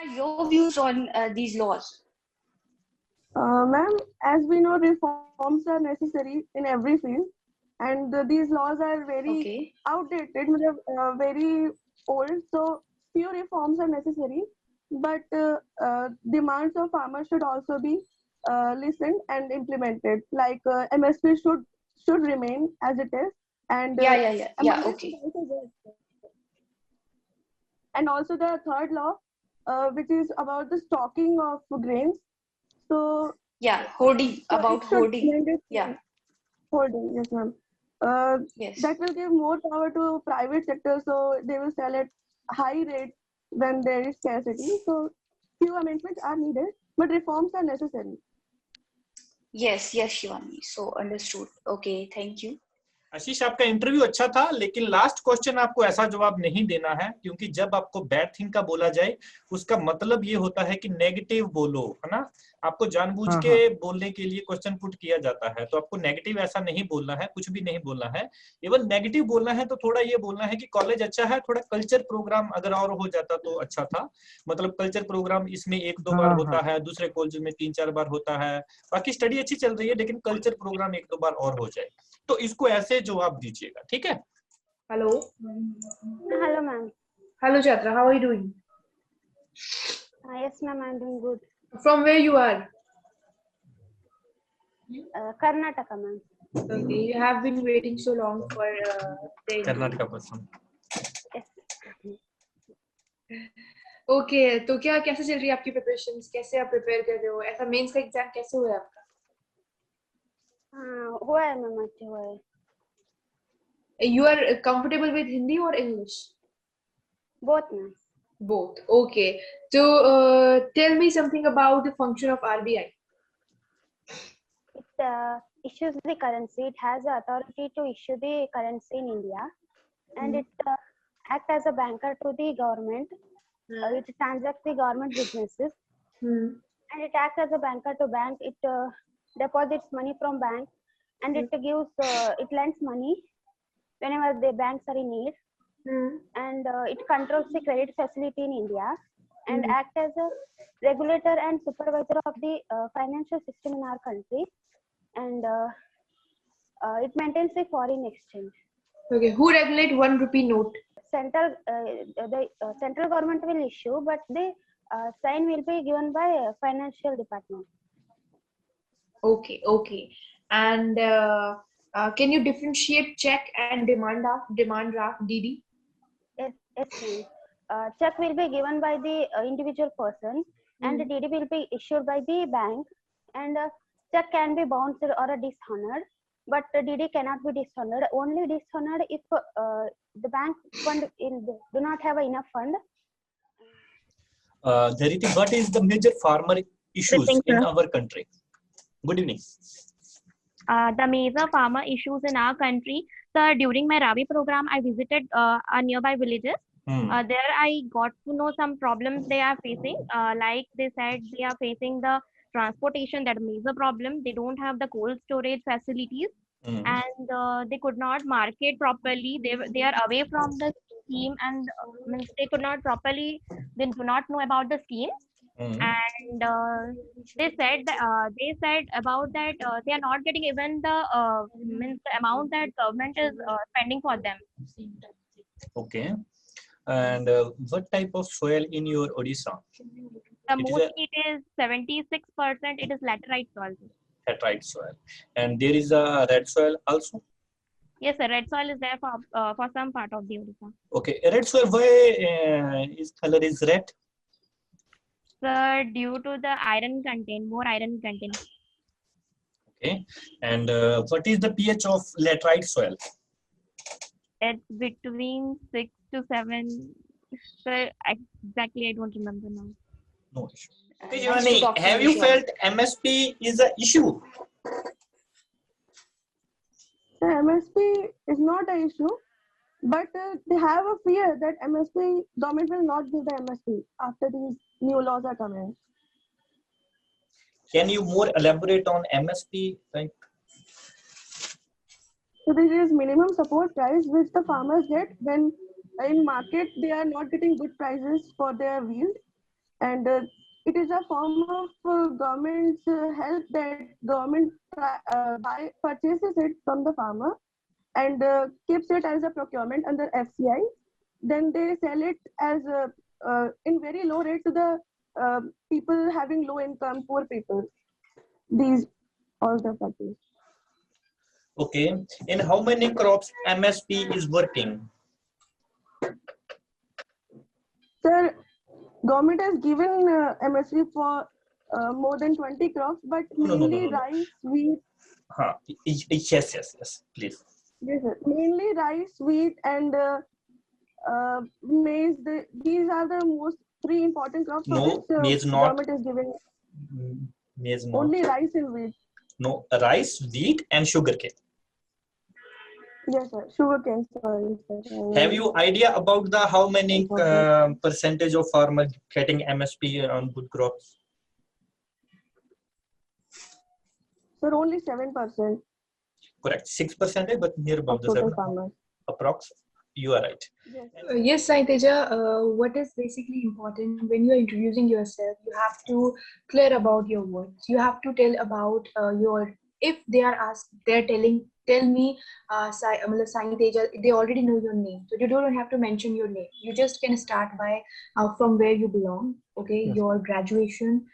are your views on these laws? Ma'am, as we know, reforms are necessary in every field, and these laws are very Okay. outdated, very old. So few reforms are necessary, but demands of farmers should also be listened and implemented. Like MSP should remain as it is, and Yeah. MRP should Okay. also go. And also the third law, which is about the stocking of grains. So Yeah. Hoarding. so it About should be hoarding. Yeah. mandatory holding, yes, ma'am. Uh, Yes. that will give more power to private sector, so they will sell at high rate when there is scarcity. So few amendments are needed, but reforms are necessary. Yes, Shivani. So understood. Okay. Thank you. आशीष, आपका interview अच्छा था, लेकिन last question आपको ऐसा जवाब नहीं देना है, क्योंकि जब आपको बैड थिंग का बोला जाए उसका मतलब ये होता है कि नेगेटिव बोलो, है ना। आपको जानबूझ के बोलने के लिए क्वेश्चन पुट किया जाता है, तो आपको नेगेटिव ऐसा नहीं बोलना है, कुछ भी नहीं बोलना है। इवन नेगेटिव बोलना है तो थोड़ा ये बोलना है कि कॉलेज अच्छा है, थोड़ा कल्चर प्रोग्राम अगर और हो जाता तो अच्छा था। मतलब कल्चर प्रोग्राम इसमें 1-2 बार होता है, दूसरे कॉलेज में 3-4 बार होता है। बाकी स्टडी अच्छी चल रही है, लेकिन कल्चर प्रोग्राम 1-2 बार और हो जाए, तो इसको ऐसे जवाब दीजिएगा, ठीक है। Hello Hello, ma'am. हेलो छात्रा, how are you doing? Yes, ma'am, I'm doing good. From where you are? Karnataka, ma'am. Okay, you have been waiting so long for the Karnataka person. Okay, तो क्या कैसे चल रही है आपकी प्रिपरेशंस? कैसे आप प्रिपेयर कर रहे हो? ऐसा मेंस का एग्जाम कैसे हुआ आपका? हुआ है मैम, अच्छा हुआ है। You are comfortable with Hindi or English? Both, ma'am. Both. Okay. So tell me something about the function of RBI. It issues the currency. It has the authority to issue the currency in India, and it act as a banker to the government. It transacts the government businesses, and it acts as a banker to bank. It deposits money from bank, and it gives it lends money whenever the banks are in need, and it controls the credit facility in India, and act as a regulator and supervisor of the financial system in our country, and it maintains the foreign exchange. Okay, who regulate 1 rupee note? The central government will issue, but the sign will be given by financial department. Okay. And can you differentiate check and demand draft, DD? Yes, ma'am. Check will be given by the individual person, and the DD will be issued by the bank, and check can be bounced or dishonored, but the DD cannot be dishonored. Only dishonored if the bank fund do not have enough fund. Dhariti, what is the major farmer issues in our country? Good evening. The major farmer issues in our country. So during my Rabi program, I visited a nearby villages. There I got to know some problems they are facing. Like they said, they are facing the transportation, that major problem. They don't have the cold storage facilities, and they could not market properly. They are away from the scheme, and means they could not properly. They do not know about the scheme. And they said about that they are not getting even the means the amount that government is spending for them. Okay. And what type of soil in your Odisha? Mostly it is 76%. It is laterite soil. Laterite soil, and there is a red soil also. Yes, sir. Red soil is there for some part of the Odisha. Okay, red soil. Why its color is red? Sir, due to the more iron content. Okay, and what is the pH of laterite soil? It's between 6 to 7. Sir, exactly I don't remember now. No issue. Okay, Shivani, have you felt MSP is an issue? The MSP is not an issue, but they have a fear that government will not give the MSP after these new laws are coming. Can you more elaborate on MSP? Like, so this is minimum support price which the farmers get when in market they are not getting good prices for their yield, and it is a form of government's help that government purchases it from the farmer and keeps it as a procurement under FCI. Then they sell it as in very low rate to the people having low income, poor people. These all the parties. Okay. In how many crops MSP is working? Sir, government has given MSP for more than 20 crops, but mainly rice, wheat. Yes, please. Yes, sir. Mainly rice, wheat, and maize. These are the most 3 important crops for which maize not. government is giving. Maize not. Only rice and wheat. No, rice, wheat, and sugarcane. Yes, sir. Sugarcane. Sorry, sir. Have you idea about the how many percentage of farmers getting MSP on good crops? Sir, only 7%. Correct, 6%, but near about the 7 farmers. Approx. You are right. Yes, Yes, Sai Teja, what is basically important when you are introducing yourself, you have to clear about your words. You have to tell about if they are asked, they're tell me, Sai Teja, they already know your name. So you don't have to mention your name. You just can start by from where you belong, okay, yes. Your graduation,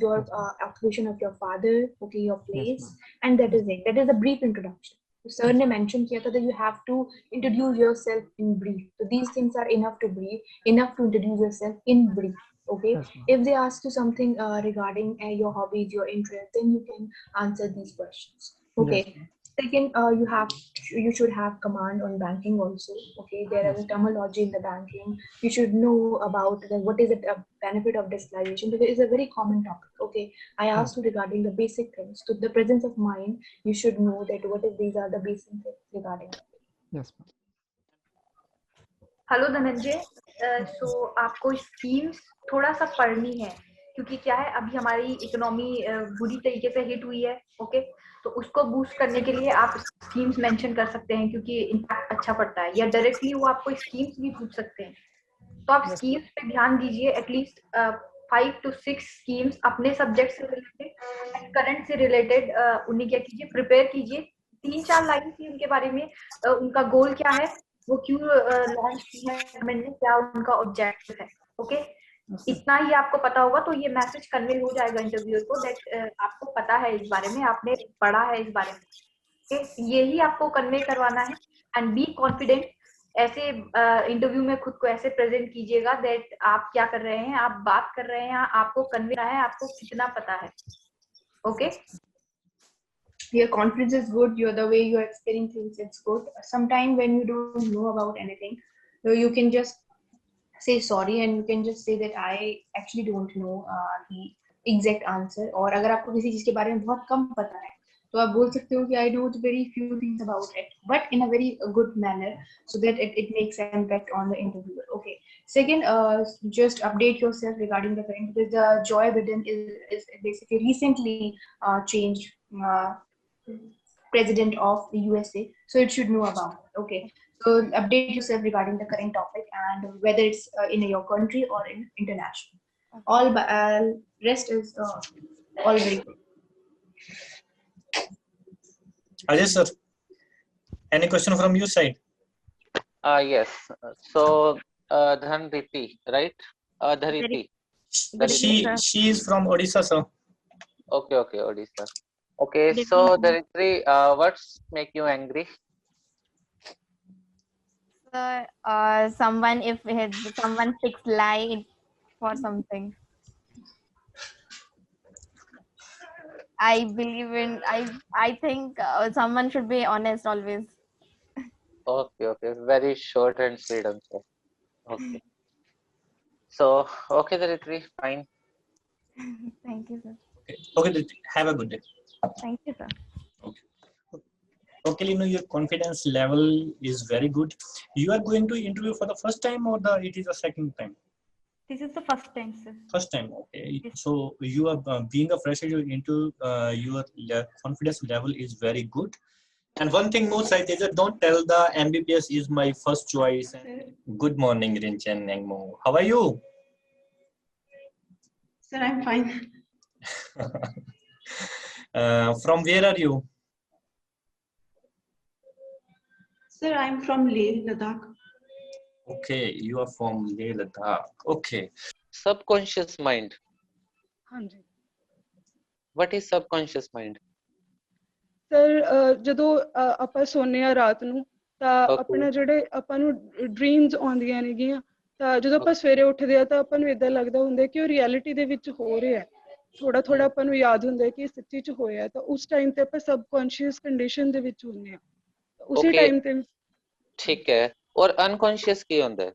your occupation of your father, okay, your place, yes, and that is it. That is a brief introduction. Sir ne mentioned here that you have to introduce yourself in brief. So these things are enough to introduce yourself in brief. Okay. Yes, if they ask you something regarding your hobbies, your interests, then you can answer these questions. Okay. Yes. Second, you should have command on banking also. Okay, there is a terminology in the banking. You should know about what is the benefit of digitalization, because it's a very common topic. Okay, I asked you regarding the basic things. To the presence of mind, you should know that these are the basic things regarding. Yes. Hello Dhananjay, so आपको schemes थोड़ा सा पढ़नी है, क्योंकि क्या है अभी हमारी इकोनॉमी बुरी तरीके से हिट हुई है. ओके, तो उसको बूस्ट करने के लिए आप स्कीम्स मेंशन कर सकते हैं, क्योंकि इम्पैक्ट अच्छा पड़ता है, या डायरेक्टली वो आपको स्कीम्स भी पूछ सकते हैं. तो आप स्कीम्स पे ध्यान दीजिए. एटलीस्ट 5 to 6 स्कीम्स अपने सब्जेक्ट से रिलेटेड, करंट से रिलेटेड उन्हें क्या कीजिए, प्रिपेयर कीजिए. 3-4 लाइन की उनके बारे में, उनका गोल क्या है, वो क्यों लॉन्च की है गवर्नमेंट ने, क्या उनका ऑब्जेक्टिव है. ओके, इतना ही आपको पता होगा तो ये मैसेज कन्वे हो जाएगा इंटरव्यूअर को, दैट आपको पता है इस बारे में, आपने पढ़ा है इस बारे में. ओके, यही आपको कन्वे करवाना है. And be confident. ऐसे इंटरव्यू में खुद को ऐसे प्रेजेंट कीजिएगा दैट आप क्या कर रहे हैं, आप बात कर रहे हैं, आपको कन्वे है, आपको कितना पता है. Okay, your confidence is good, the way you are explaining things, it's good. Sometimes when you don't know about anything, you can just say sorry and you can just say that I actually don't know the exact answer. और अगर आपको किसी चीज के बारे में बहुत कम पता है तो आप बोल सकते हो कि I know very few things about it, but in a very good manner, so that it makes an impact on the interviewer. Okay. Second, just update yourself regarding the current, because the Joe Biden is basically recently changed president of the USA, so it should know about it. Okay, so update yourself regarding the current topic and whether it's in your country or in international. All rest is all very good. Ajay sir, any question from your side? Yes. So Dhanriti, right? Dhariti. She is from Odisha, sir. Okay, Odisha. Okay, so Dhariti, what's make you angry? Someone speaks lie for something. I believe in. I think someone should be honest always. Okay. Very short and sweet answer. Okay. So okay, Dhariti, fine. Thank you, sir. Okay, Dhariti, have a good day. Thank you, sir. Okay, Lino, your confidence level is very good. You are going to interview for the first time, or it is the second time? This is the first time, sir. First time, okay. Yes. So you are being a fresher, your confidence level is very good. And one thing more, Saiteja, don't tell the MBBS is my first choice. Good morning, Rinchen Nengmo. How are you? Sir, I'm fine. From where are you? Sir, I'm from Leh, Ladakh. Okay, you are from Leh Ladakh. Okay. Subconscious mind. ਹਾਂਜੀ What is subconscious mind? Sir ਜਦੋਂ ਆਪਾਂ ਸੌਂਦੇ ਆ ਰਾਤ ਨੂੰ ਤਾਂ Okay. ਆਪਣਾ ਜਿਹੜੇ ਆਪਾਂ ਨੂੰ ਡ੍ਰੀਮਸ ਆਉਂਦੀਆਂ ਨੇਗੀਆਂ ਤਾਂ ਜਦੋਂ ਆਪਾਂ ਸਵੇਰੇ ਉੱਠਦੇ ਆ ਤਾਂ ਆਪਾਂ ਨੂੰ ਇਦਾਂ ਲੱਗਦਾ ਹੁੰਦਾ ਕਿ ਉਹ ਰਿਐਲਿਟੀ ਦੇ ਵਿੱਚ ਹੋ ਰਿਹਾ ਥੋੜਾ ਥੋੜਾ ਆਪਾਂ ਨੂੰ ਯਾਦ ਹੁੰਦਾ ਕਿ ਇਹ ਸੱਚੀ ਚ ਹੋਇਆ ਤਾਂ ਉਸ ਟਾਈਮ ਤੇ ਆਪਾਂ ਸਬਕੌਂਸ਼ੀਅਸ ਕੰਡੀਸ਼ਨ ਦੇ ਵਿੱਚ ਹੁੰਦੇ ਆ ਉਸੇ Okay. ਟਾਈਮ ਤੇ ਠੀਕ ਹੈ ਔਰ ਅਨਕੌਂਸ਼ੀਅਸ ਕੀ ਹੁੰਦਾ ਹੈ?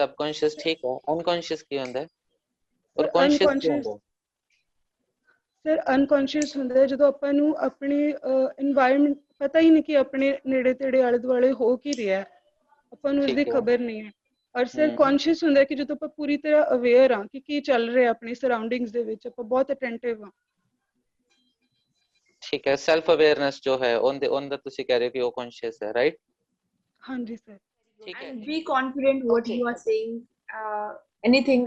ਸਬਕੌਂਸ਼ੀਅਸ ਠੀਕ ਹੈ, ਅਨਕੌਂਸ਼ੀਅਸ ਕੀ ਹੁੰਦਾ ਹੈ ਔਰ ਕੌਂਸ਼ੀਅਸ ਕੀ ਹੁੰਦਾ ਹੈ? ਸਰ ਅਨਕੌਂਸ਼ੀਅਸ ਹੁੰਦਾ ਹੈ ਜਦੋਂ ਆਪਾਂ ਨੂੰ ਆਪਣੀ এনवायरमेंट ਪਤਾ ਹੀ ਨਹੀਂ ਕਿ ਆਪਣੇ ਨੇੜੇ ਤੇੜੇ ਆਲੇ ਦੁਆਲੇ ਹੋ ਕੀ ਰਿਹਾ ਆਪਾਂ ਨੂੰ ਇਸਦੀ ਖਬਰ ਨਹੀਂ ਹੈ ਔਰ ਸਰ ਕੌਂਸ਼ੀਅਸ ਹੁੰਦਾ ਕਿ ਜਦੋਂ ਆਪਾਂ ਪੂਰੀ ਤਰ੍ਹਾਂ ਅਵੇਅਰ ਆ ਕਿ ਕੀ ਚੱਲ ਰਿਹਾ ਆਪਣੀ ਸਰਾਊਂਡਿੰਗਸ ਦੇ ਵਿੱਚ ਆਪਾਂ ਬਹੁਤ ਅਟੈਂਟਿਵ ਆ ਠੀਕ ਹੈ ਸੈਲਫ ਅਵੇਅਰਨੈਸ ਜੋ ਹੈ ਉਹਦਾ ਤੁਸੀਂ ਕਹਿ ਰਹੇ ਹੋ ਕਿ ਉਹ ਕੌਂਸ਼ੀਅਸ ਹੈ ਰਾਈਟ ਹਾਂਜੀ ਸਰ ਠੀਕ ਹੈ And be confident what you are saying. Anything.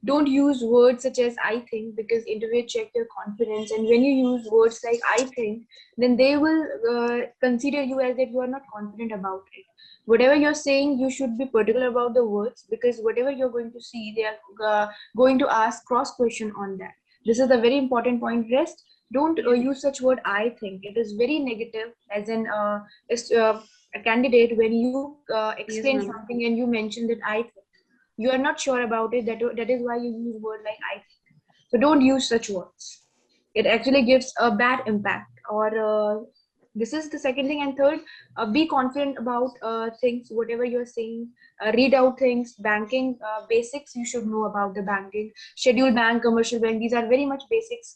Don't use words such as I think because interview check your confidence. And when you use words like I think, then they will consider you as that you are not confident about it. Whatever you're saying, you should be particular about the words because whatever you're going to see, they are going to ask cross question on that. This is a very important point. Rest. Don't use such word I think. It is very negative as in a candidate when you explain something and you mention that I think. You are not sure about it. That is why you use word like I think. So don't use such words. It actually gives a bad impact. Or this is the second thing. And third, be confident about things, whatever you're saying. Read out things. Banking basics you should know about the banking. Scheduled bank, commercial bank. These are very much basics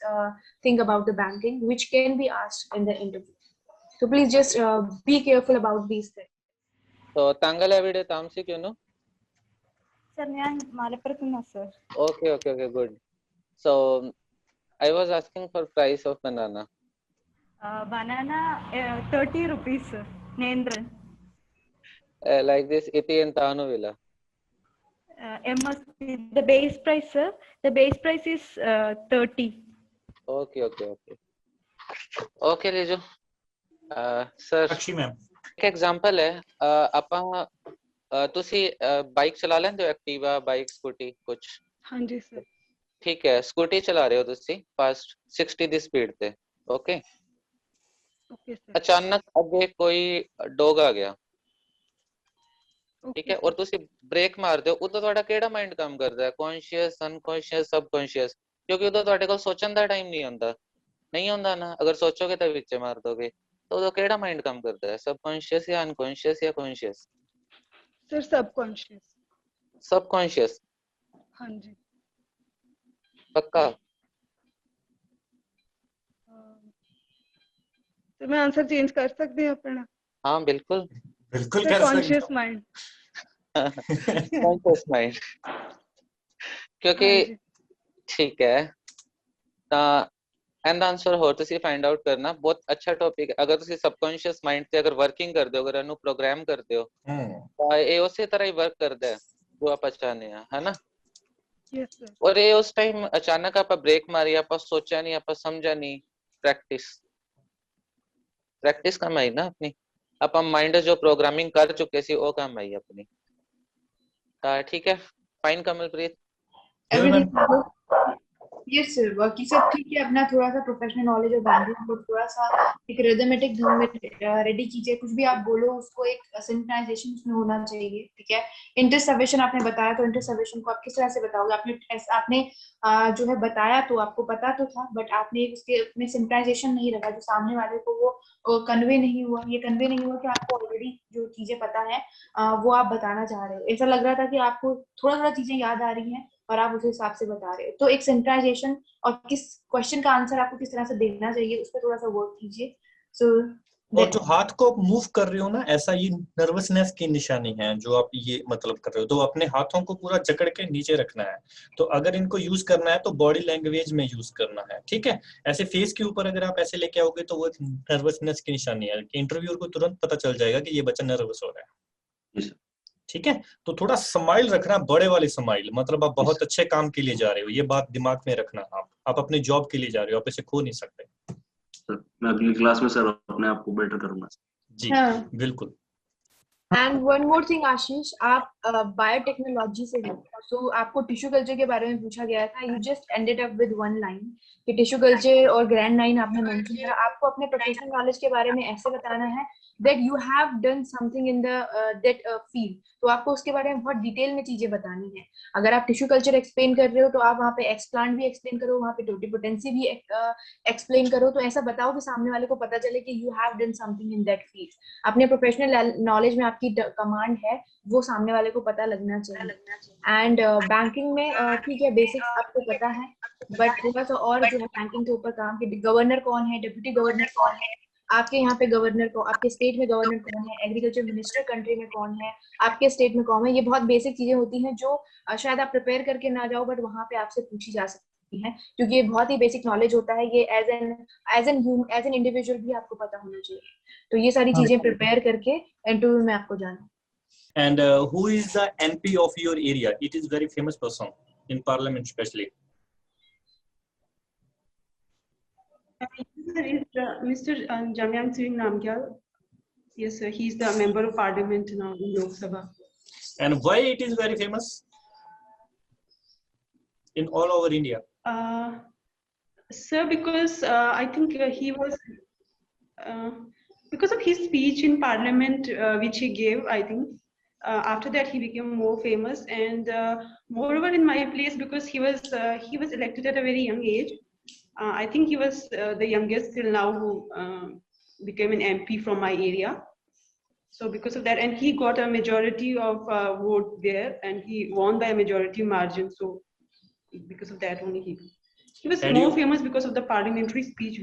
thing about the banking, which can be asked in the interview. So please just be careful about these things. So Tangal everyday Tamsi you know? Sir, ഞാൻ മലപ്പുറത്തുനിന്നാ sir. Okay, good. So I was asking for price of banana. Banana 30 rupees sir. Nendran. Like this iti and tanu villa. MSP the base price sir. The base price is 30. Okay. Okay Lejo. Sir. Sakshi ma'am. ਇੱਕ example ਹੈ ਆਪਾਂ ਤੁਸੀਂ bike ਚਲਾ ਲੈਂਦੇ ਹੋ Activa bike scooty ਕੁਝ ਹਾਂਜੀ sir ਠੀਕ ਹੈ ਸਕੂਟੀ ਚਲਾ ਰਹੇ ਹੋ ਤੁਸੀਂ ਫਾਸਟ 60 ਦੀ ਸਪੀਡ ਤੇ ਓਕੇ ਸਰ ਅਚਾਨਕ ਅੱਗੇ ਕੋਈ ਡੋਗ ਆ ਗਿਆ ਠੀਕ ਹੈ ਔਰ ਤੁਸੀਂ ਬ੍ਰੇਕ ਮਾਰਦੇ ਹੋ ਉਦੋਂ ਤੁਹਾਡਾ ਕਿਹੜਾ ਮਾਈਂਡ ਕੰਮ ਕਰਦਾ ਹੈ ਕੌਨਸ਼ੀਅਸ ਅਨਕੌਨਸ਼ੀਅਸ ਸਬਕੌਨਸ਼ੀਅਸ ਕਿਉਂਕਿ ਉਦੋਂ ਤੁਹਾਡੇ ਕੋਲ ਸੋਚਣ ਦਾ ਟਾਈਮ ਨਹੀਂ ਹੁੰਦਾ ਨਾ ਅਗਰ ਸੋਚੋਗੇ ਤਾਂ ਵਿੱਚੇ ਮਾਰ ਦੋਗੇ ਉਦੋਂ ਕਿਹੜਾ ਮਾਈਂਡ ਕੰਮ ਕਰਦਾ ਹੈ ਸਬਕੌਂਸ਼ੀਅਸ ਜਾਂ ਅਨਕੌਂਸ਼ੀਅਸ ਜਾਂ ਕੌਂਸ਼ੀਅਸ ਸਰ ਸਬਕੌਂਸ਼ੀਅਸ ਹਾਂਜੀ ਪੱਕਾ ਤੇ ਮੈਂ ਆਨਸਰ ਚੇਂਜ ਕਰ ਸਕਦੀ ਹਾਂ ਆਪਣਾ ਹਾਂ ਬਿਲਕੁਲ कर सकते कॉन्शियस माइंड कॉन्शियस माइंड क्योंकि ठीक है ਤਾਂ ਇਹਦਾ ਆਨਸਰ ਹੋਰ ਤੁਸੀਂ ਫਾਈਂਡ ਆਊਟ ਕਰਨਾ ਬਹੁਤ ਅੱਛਾ ਟੌਪਿਕ ਹੈ ਅਗਰ ਤੁਸੀਂ ਸਬਕੌਂਸ਼ੀਅਸ ਮਾਈਂਡ ਤੇ ਅਗਰ ਵਰਕਿੰਗ ਕਰਦੇ ਹੋ ਅਗਰ ਇਹਨੂੰ ਪ੍ਰੋਗਰਾਮ ਕਰਦੇ ਹੋ ਤਾਂ ਇਹ ਉਸੇ ਤਰ੍ਹਾਂ ਹੀ ਵਰਕ ਕਰਦਾ ਹੈ ਜੋ ਆਪਾਂ ਚਾਹਨੇ ਆ ਹੈਨਾ ਯੈਸ ਸਰ ਔਰ ਇਹ ਉਸ ਟਾਈਮ ਅਚਾਨਕ ਆਪਾਂ ਬ੍ਰੇਕ ਮਾਰੀ ਆਪਾਂ ਸੋਚਿਆ ਨਹੀਂ ਆਪਾਂ ਸਮਝਿਆ ਨਹੀਂ ਪ੍ਰੈਕਟਿਸ ਕੰਮ ਆਈ ਨਾ ਆਪਣੀ ਆਪਾਂ ਮਾਈਂਡ ਜੋ ਪ੍ਰੋਗਰਾਮਿੰਗ ਕਰ ਚੁੱਕੇ ਸੀ ਉਹ ਕੰਮ ਆਈ ਆਪਣੀ ਤਾਂ ਠੀਕ ਹੈ फाइन कमलप्रीत यस सर बाकी सब ठीक है अपना थोड़ा सा प्रोफेशनल नॉलेज और बैंकिंग को थोड़ा सा एक रिदमेटिक ढंग में रेडी कीजिए कुछ भी आप बोलो उसको एक सिंक्रोनाइजेशन उसमें होना चाहिए ठीक है इंटरसवेशन आपने बताया तो इंटरसवेशन को आप किस तरह से बताओगे आपने जो है बताया तो आपको पता तो था बट आपने उसके में सिंक्रोनाइजेशन नहीं रखा जो सामने वाले को वो कन्वे नहीं हुआ कि आपको ऑलरेडी जो चीजें पता है वो आप बताना चाह रहे हो ऐसा लग रहा था कि आपको थोड़ा चीजें याद आ रही हैं और आप उस हिसाब से बता रहे हो तो एक सिंक्रोनाइजेशन और किस क्वेश्चन का आंसर आपको किस तरह से देना चाहिए उस पर थोड़ा सा वर्क कीजिए सो और जो हाथ को आप मूव कर रहे हो ना ऐसा ये नर्वसनेस की निशानी है जो आप ये मतलब कर रहे हो तो अपने हाथों को पूरा जकड़ के नीचे रखना है तो अगर इनको यूज करना है तो बॉडी लैंग्वेज में यूज करना है ठीक है ऐसे फेस के ऊपर अगर आप ऐसे लेके आओगे तो वो नर्वसनेस की निशानी है इंटरव्यूअर को तुरंत पता चल जाएगा कि ये बच्चा नर्वस हो रहा है ठीक है, तो थोड़ा स्माइल रखना, बड़े वाले स्माइल, मतलब आप बहुत अच्छे काम के लिए जा रहे हो, ये बात दिमाग में रखना। आप अपने जॉब के लिए जा रहे हो, आप इसे खो नहीं सकते। सर मैं अगली क्लास में सर अपने आप को बेटर करूंगा। जी बिल्कुल। एंड वन मोर थिंग आशीष, आप बायोटेक्नोलॉजी से हो, तो आपको टिश्यू कल्चर के बारे में पूछा गया था। You just ended up with one line कि टिश्यू कल्चर और ग्रैंड लाइन आपने मेंशन किया। आपको अपने प्रोफेशनल नॉलेज के बारे में ऐसे बताना है that you have done something in the that field, तो आपको उसके बारे में बहुत डिटेल में चीजें बतानी है। अगर आप टिश्यू कल्चर एक्सप्लेन कर रहे हो तो आप वहाँ पे एक्सप्लांट भी एक्सप्लेन करो, वहाँ पे टोटिपोटेंसी भी एक्सप्लेन करो, तो ऐसा बताओ कि सामने वाले को पता चले कि you have done something in that field. अपने प्रोफेशनल नॉलेज में आपकी कमांड है वो सामने वाले को पता लगना चाहिए। एंड बैंकिंग में ठीक है, बेसिक्स आपको पता है, बट थोड़ा सा और जो है बैंकिंग के ऊपर काम कि गवर्नर कौन है, डिप्टी गवर्नर कौन है, आपके यहाँ पे गवर्नर को, आपके स्टेट में गवर्नर कौन है, एग्रीकल्चर मिनिस्टर कंट्री में कौन है, आपके स्टेट में कौन है। ये बहुत बेसिक चीजें होती हैं जो शायद आप प्रिपेयर करके ना जाओ, बट वहां पे आपसे पूछी जा सकती है, क्योंकि ये बहुत ही बेसिक नॉलेज होता है। ये एज एन इंडिविजुअल भी आपको पता होना चाहिए। तो ये सारी चीजें प्रिपेयर करके इंटरव्यू में आपको जाना। And who is the MP of your area? It is very famous person in parliament, especially. Mr. Jamyang Singh Namgyal. Yes, sir. He is the member of parliament now in Lok Sabha. And why it is very famous in all over India? Sir, because I think he was because of his speech in parliament which he gave, I think. After that, he became more famous, and moreover, in my place, because he was elected at a very young age. I think he was the youngest till now who became an MP from my area. So because of that, and he got a majority of vote there, and he won by a majority margin. So because of that only he was more famous because of the parliamentary speech.